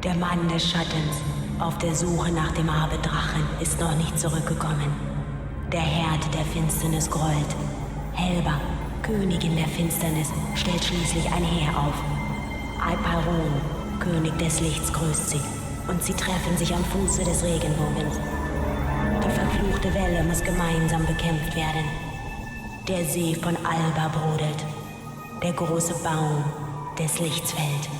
Der Mann des Schattens, auf der Suche nach dem Abendrachen, ist noch nicht zurückgekommen. Der Herd der Finsternis grollt. Helba, Königin der Finsternis, stellt schließlich ein Heer auf. Alparon, König des Lichts, grüßt sie. Und sie treffen sich am Fuße des Regenbogens. Die verfluchte Welle muss gemeinsam bekämpft werden. Der See von Alba brodelt. Der große Baum des Lichts fällt.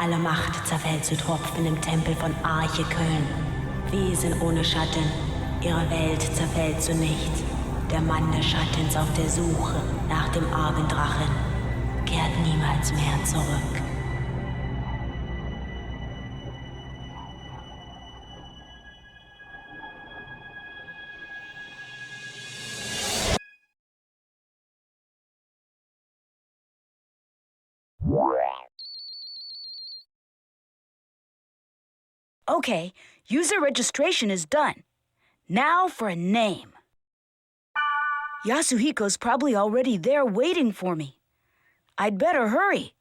Alle Macht zerfällt zu Tropfen im Tempel von Arche Köln. Wesen ohne Schatten, ihre Welt zerfällt zu nichts. Der Mann des Schattens auf der Suche nach dem Abenddrachen kehrt niemals mehr zurück. Okay, user registration is done. Now for a name. Yasuhiko's probably already there waiting for me. I'd better hurry.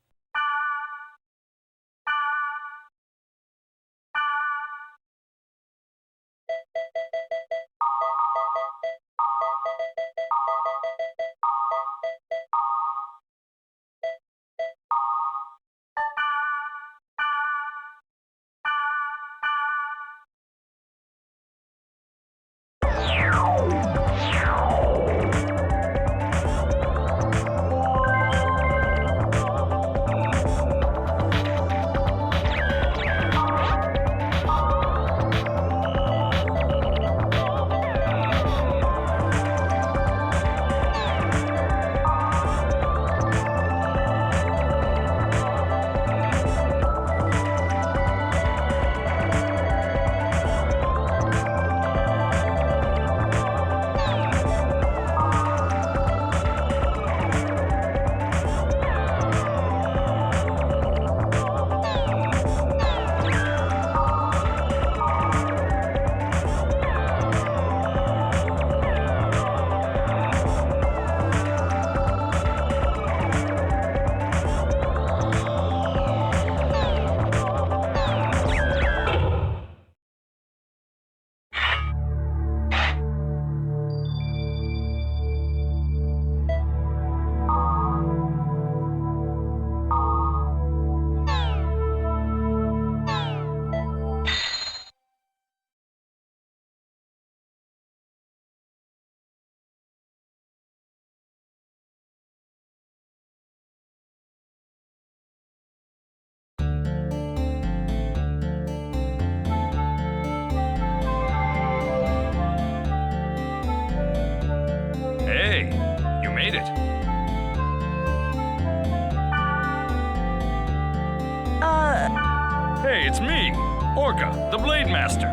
it's me, Orca, the Blade Master.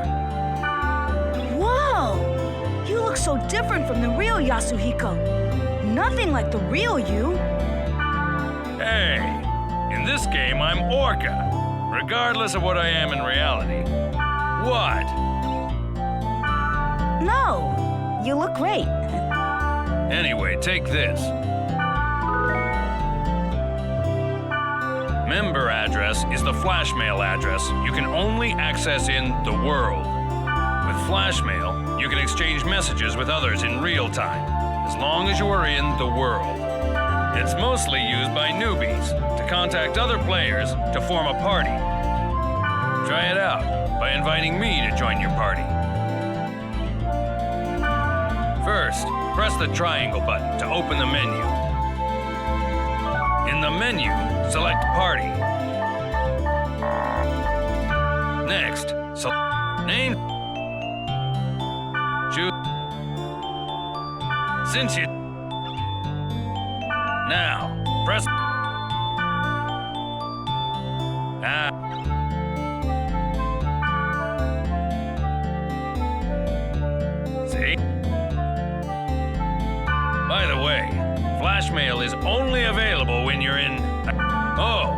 Whoa! You look so different from the real Yasuhiko. Nothing like the real you. Hey, in this game I'm Orca, regardless of what I am in reality. What? No, you look great. Anyway, take this. Member address is the Flashmail address you can only access in the world. With Flashmail, you can exchange messages with others in real time, as long as you are in the world. It's mostly used by newbies to contact other players to form a party. Try it out by inviting me to join your party. First, press the triangle button to open the menu. In the menu, select Party. Next, select Name. Choose. Since you... Now, press... See? By the way, Flashmail is only available when you're in... Oh,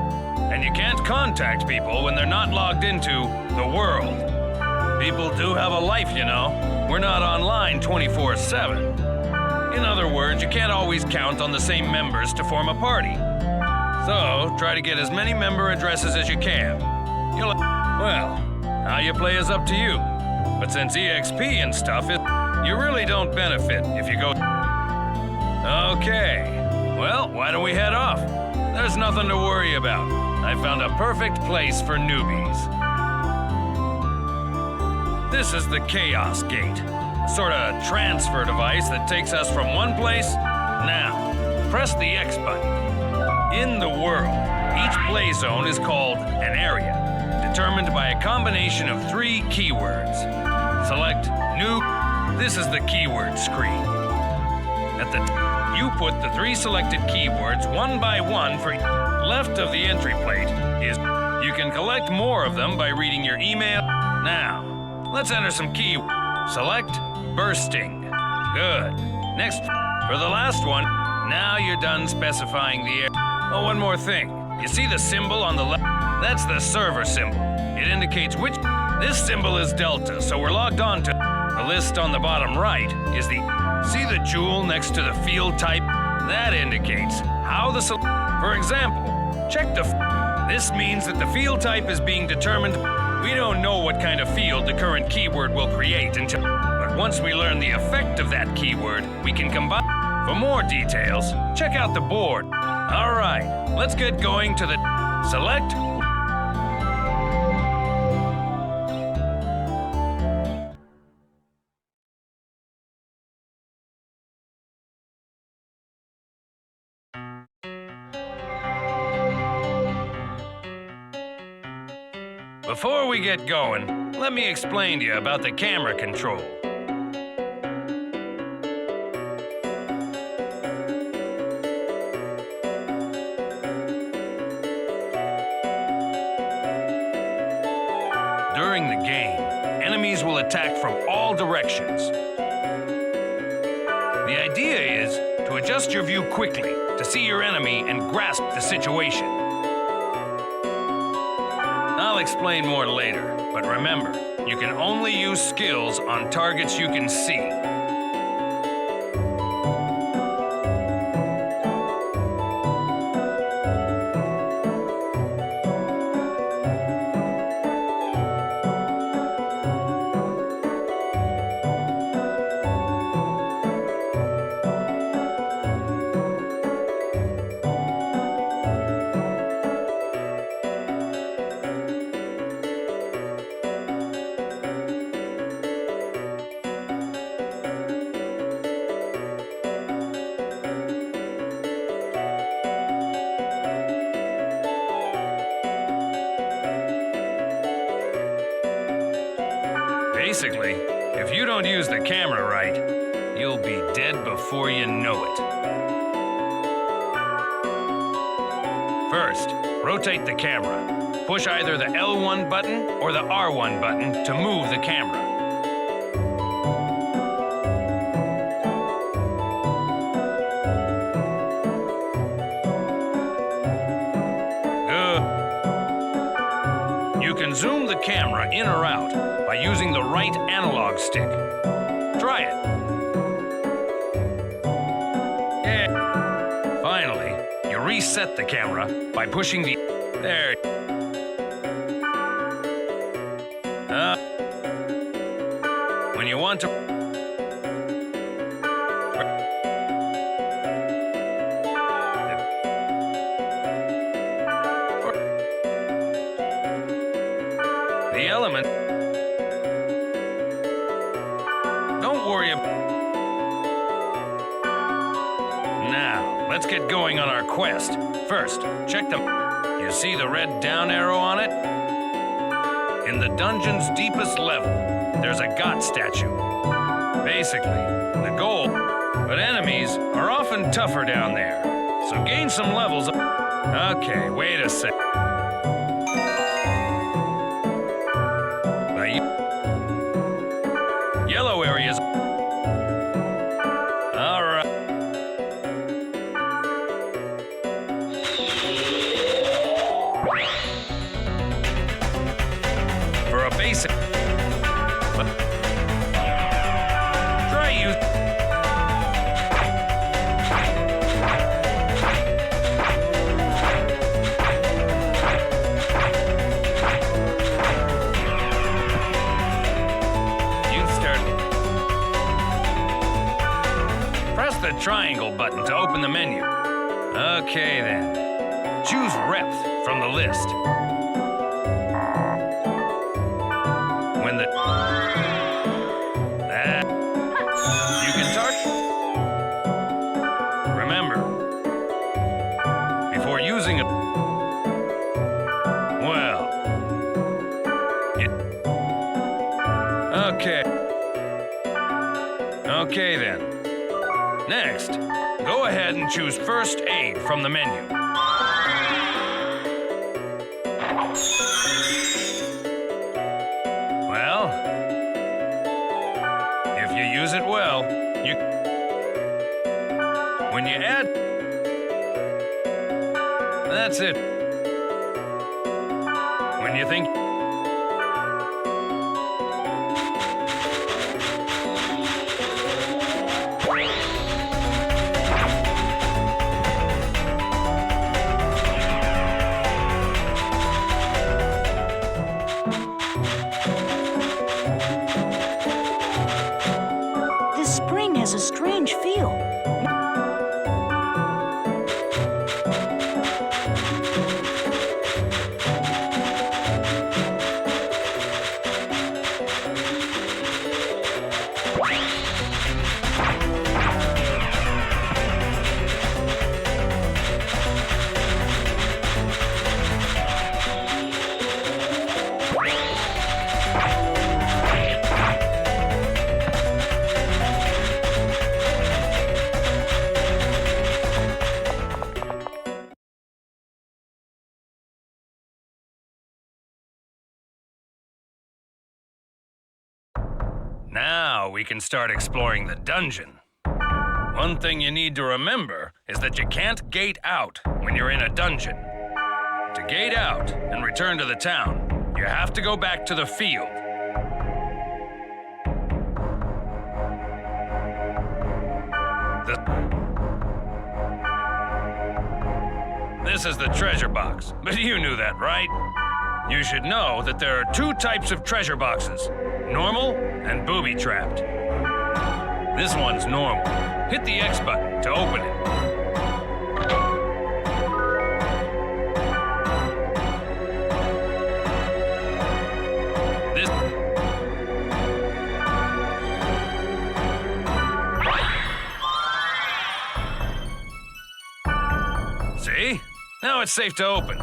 and you can't contact people when they're not logged into the world. People do have a life, you know. We're not online 24/7. In other words, you can't always count on the same members to form a party. So, try to get as many member addresses as you can. Well, how you play is up to you. But since EXP and stuff, you really don't benefit if you go... Okay, well, why don't we head off? There's nothing to worry about. I found a perfect place for newbies. This is the Chaos Gate, a sort of transfer device that takes us from one place. Now, press the X button. In the world, each play zone is called an area, determined by a combination of 3 keywords. Select New. This is the keyword screen. At the you put the 3 selected keywords one by one for left of the entry plate is you can collect more of them by reading your email. Now, let's enter some key. Select bursting. Good. Next, for the last one, now you're done specifying the area. Oh, one more thing. You see the symbol on the left? That's the server symbol. It indicates which... This symbol is Delta, so we're logged on to... The list on the bottom right is the... See the jewel next to the field type? That indicates how the... For example, check the... This means that the field type is being determined... We don't know what kind of field the current keyword will create until... But once we learn the effect of that keyword, we can combine... For more details, check out the board. All right, let's get going to the... Select... Before we get going, let me explain to you about the camera control. During the game, enemies will attack from all directions. The idea is to adjust your view quickly to see your enemy and grasp the situation. I'll explain more later, but remember, you can only use skills on targets you can see. Basically, if you don't use the camera right, you'll be dead before you know it. First, rotate the camera. Push either the L1 button or the R1 button to move the camera. Good. You can zoom the camera in or out by using the right analog stick. Try it. Yeah. Finally, you reset the camera by pushing the... There. When you want to... The element... Don't worry about... Now, let's get going on our quest. First, check them. You see the red down arrow on it? In the dungeon's deepest level, there's a God statue. Basically, the goal, but enemies are often tougher down there. So gain some levels. Okay, wait a sec. The yellow areas. All right. For a basic. Try use. Press the triangle button to open the menu. Okay then. Choose Repth from the list. When the... You can target... Remember, before using it... Well... Okay. Okay then. Next, go ahead and choose First Aid from the menu. Well, if you use it well, you... When you add... That's it. When you think... This spring has a strange feel. Now we can start exploring the dungeon. One thing you need to remember is that you can't gate out when you're in a dungeon. To gate out and return to the town, you have to go back to the field. This is the treasure box, but you knew that, right? You should know that there are two types of treasure boxes, normal and booby-trapped. This one's normal. Hit the X button to open it. This... See? Now it's safe to open.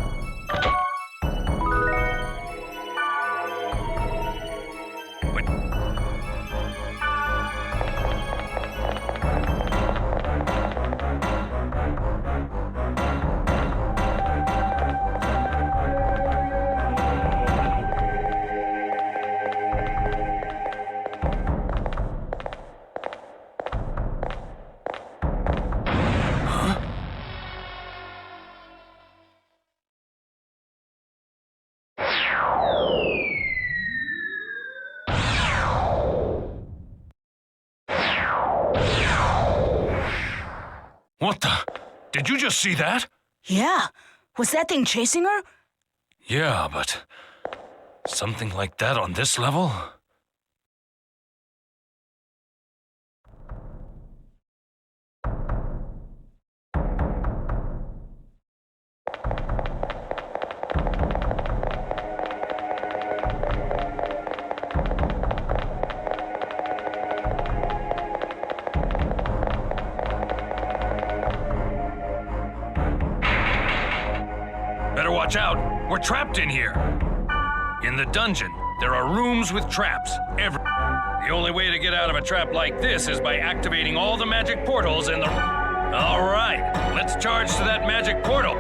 Did you just see that? Yeah. Was that thing chasing her? Yeah, but something like that on this level? Better watch out. We're trapped in here. In the dungeon, there are rooms with traps everywhere. The only way to get out of a trap like this is by activating all the magic portals in the... All right, let's charge to that magic portal.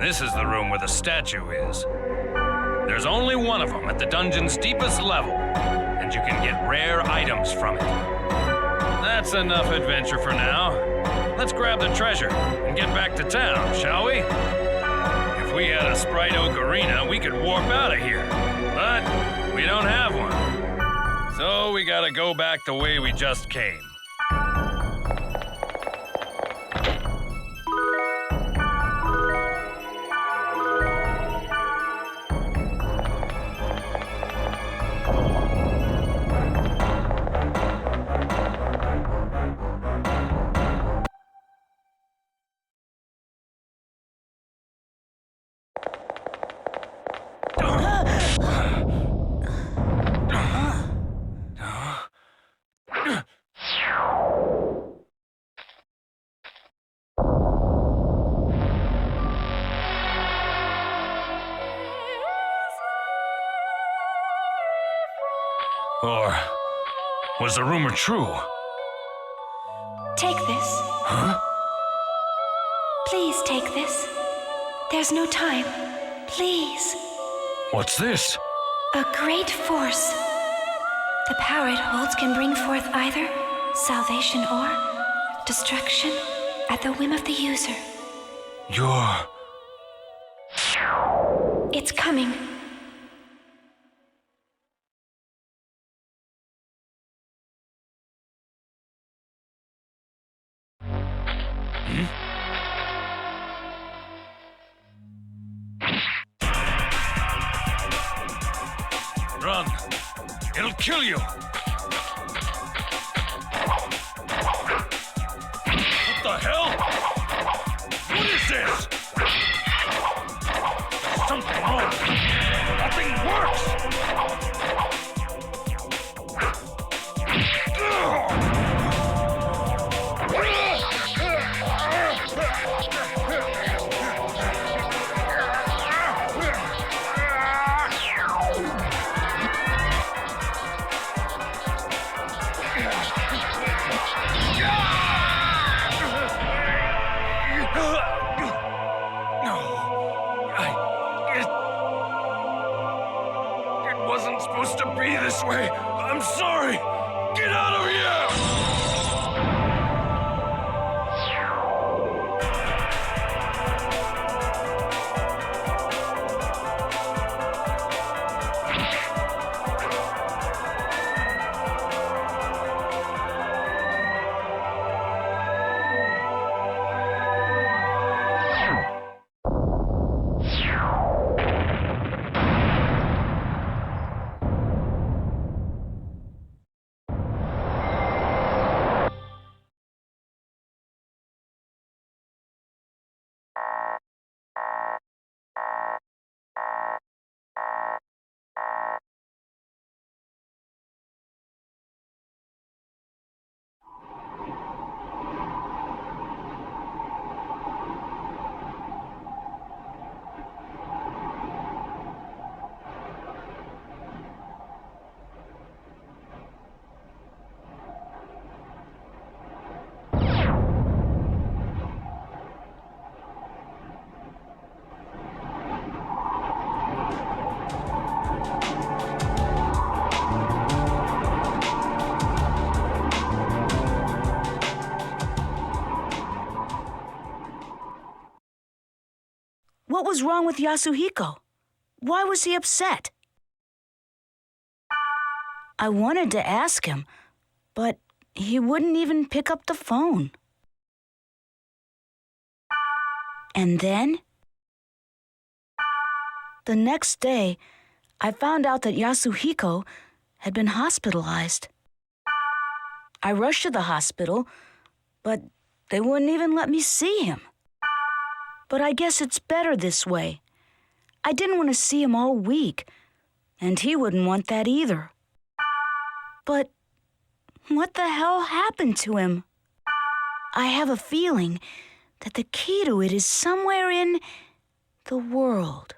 This is the room where the statue is. There's only one of them at the dungeon's deepest level, and you can get rare items from it. That's enough adventure for now. Let's grab the treasure and get back to town, shall we? If we had a Sprite Ocarina, we could warp out of here. But we don't have one. So we gotta go back the way we just came. Or was the rumor true? Take this. Huh? Please take this. There's no time. Please. What's this? A great force. The power it holds can bring forth either salvation or destruction at the whim of the user. It's coming. Run. It'll kill you. What the hell? What is this? There's something wrong. Nothing works. It wasn't supposed to be this way. I'm sorry. Get out of here! What was wrong with Yasuhiko? Why was he upset? I wanted to ask him, but he wouldn't even pick up the phone. And then, the next day, I found out that Yasuhiko had been hospitalized. I rushed to the hospital, but they wouldn't even let me see him. But I guess it's better this way. I didn't want to see him all week, and he wouldn't want that either. But what the hell happened to him? I have a feeling that the key to it is somewhere in the world.